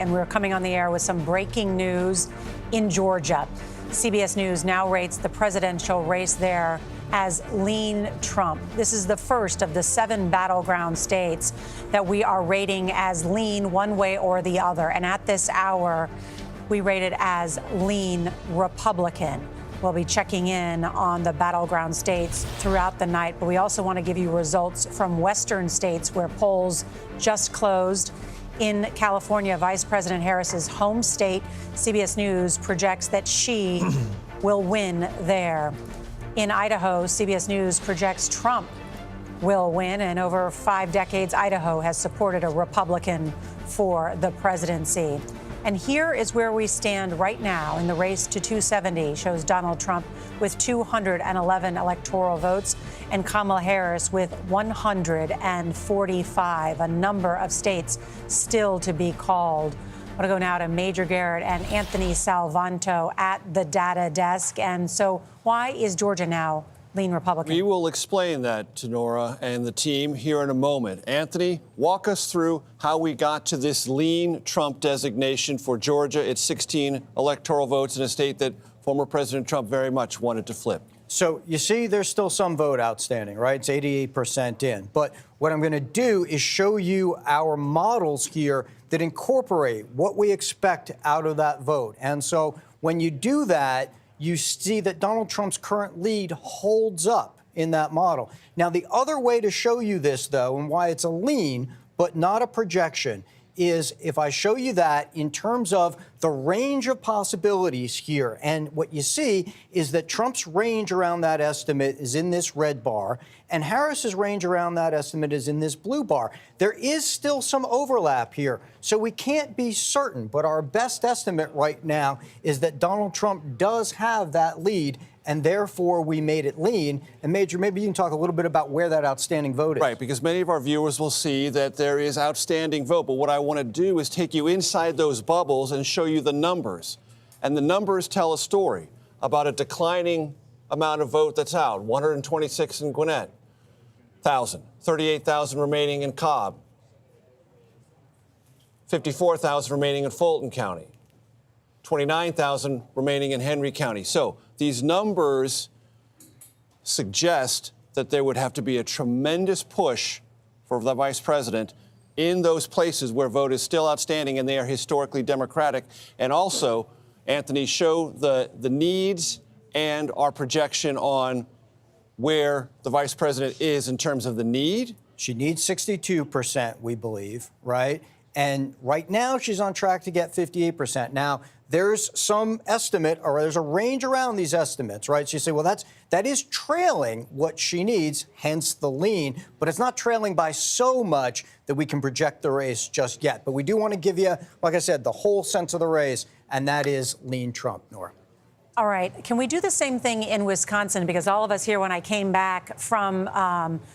And we're coming on the air with some breaking news in Georgia. CBS News now rates the presidential race there as lean Trump. This is the first of the 7 battleground states that we are rating as lean one way or the other. And at this hour, we rate it as lean Republican. We'll be checking in on the battleground states throughout the night, but we also want to give you results from western states where polls just closed. In California, Vice President Harris's home state, CBS News projects that she will win there. In Idaho, CBS News projects Trump will win, and over 5 decades, Idaho has supported a Republican for the presidency. And here is where we stand right now in the race to 270, shows Donald Trump with 211 electoral votes and Kamala Harris with 145, a number of states still to be called. I want to go now to Major Garrett and Anthony Salvanto at the data desk. And so why is Georgia now lean Republican? We will explain that to Nora and the team here in a moment. Anthony, walk us through how we got to this lean Trump designation for Georgia. It's 16 electoral votes in a state that former President Trump very much wanted to flip. So you see, there's still some vote outstanding, right? It's 88% in. But what I'm going to do is show you our models here that incorporate what we expect out of that vote. And so when you do that, you see that Donald Trump's current lead holds up in that model. Now, the other way to show you this, though, and why it's a lean but not a projection, is if I show you that in terms of the range of possibilities here. And what you see is that Trump's range around that estimate is in this red bar, and Harris's range around that estimate is in this blue bar. There is still some overlap here, so we can't be certain. But our best estimate right now is that Donald Trump does have that lead, and therefore we made it lean. And Major, maybe you can talk a little bit about where that outstanding vote is. Right, because many of our viewers will see that there is outstanding vote. But what I want to do is take you inside those bubbles and show you the numbers. And the numbers tell a story about a declining amount of vote that's out. 126 in Gwinnett, 1,000. 38,000 remaining in Cobb. 54,000 remaining in Fulton County. 29,000 remaining in Henry County. So these numbers suggest that there would have to be a tremendous push for the vice president in those places where vote is still outstanding and they are historically Democratic. And also, Anthony, show the needs and our projection on where the vice president is in terms of the need. She needs 62%, we believe, right? And right now, she's on track to get 58%. Now, there's some estimate, or there's a range around these estimates, right? So you say, well, that is trailing what she needs, hence the lean, but it's not trailing by so much that we can project the race just yet. But we do want to give you, like I said, the whole sense of the race, and that is lean Trump, Nora. All right. Can we do the same thing in Wisconsin? Because all of us here, when I came back from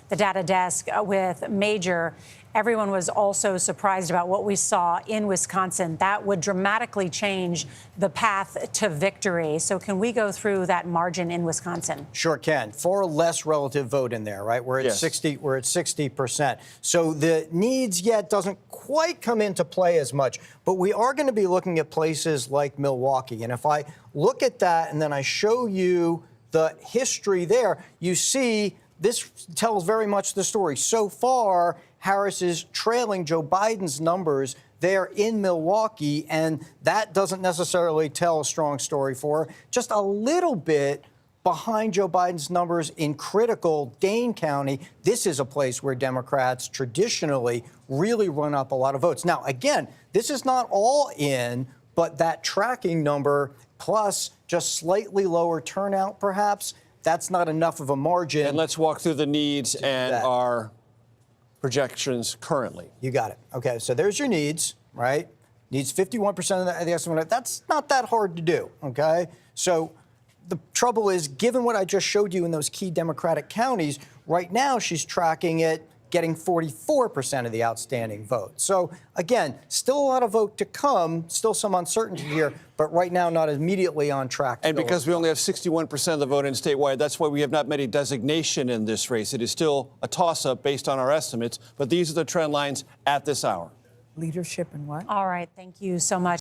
the data desk with Major, everyone was also surprised about what we saw in Wisconsin. That would dramatically change the path to victory. So can we go through that margin in Wisconsin? Sure can. Far less relative vote in there, right? We're at 60. We're at 60%. So the needs yet doesn't quite come into play as much. But we are going to be looking at places like Milwaukee. And if I look at that and then I show you the history there, you see this tells very much the story. So far, Harris is trailing Joe Biden's numbers there in Milwaukee, and that doesn't necessarily tell a strong story for her. Just a little bit behind Joe Biden's numbers in critical Dane County. This is a place where Democrats traditionally really run up a lot of votes. Now, again, this is not all in, but that tracking number plus just slightly lower turnout, perhaps, that's not enough of a margin. And let's walk through the needs and our projections currently. You got it. Okay, so there's your needs, right? Needs 51% of the estimate. That's not that hard to do, okay? So the trouble is, given what I just showed you in those key Democratic counties, right now she's tracking it getting 44% of the outstanding vote. So, again, still a lot of vote to come, still some uncertainty here, but right now not immediately on track. And because we only have 61% of the vote in statewide, that's why we have not made a designation in this race. It is still a toss-up based on our estimates, but these are the trend lines at this hour. leadership and what? All right. Thank you so much.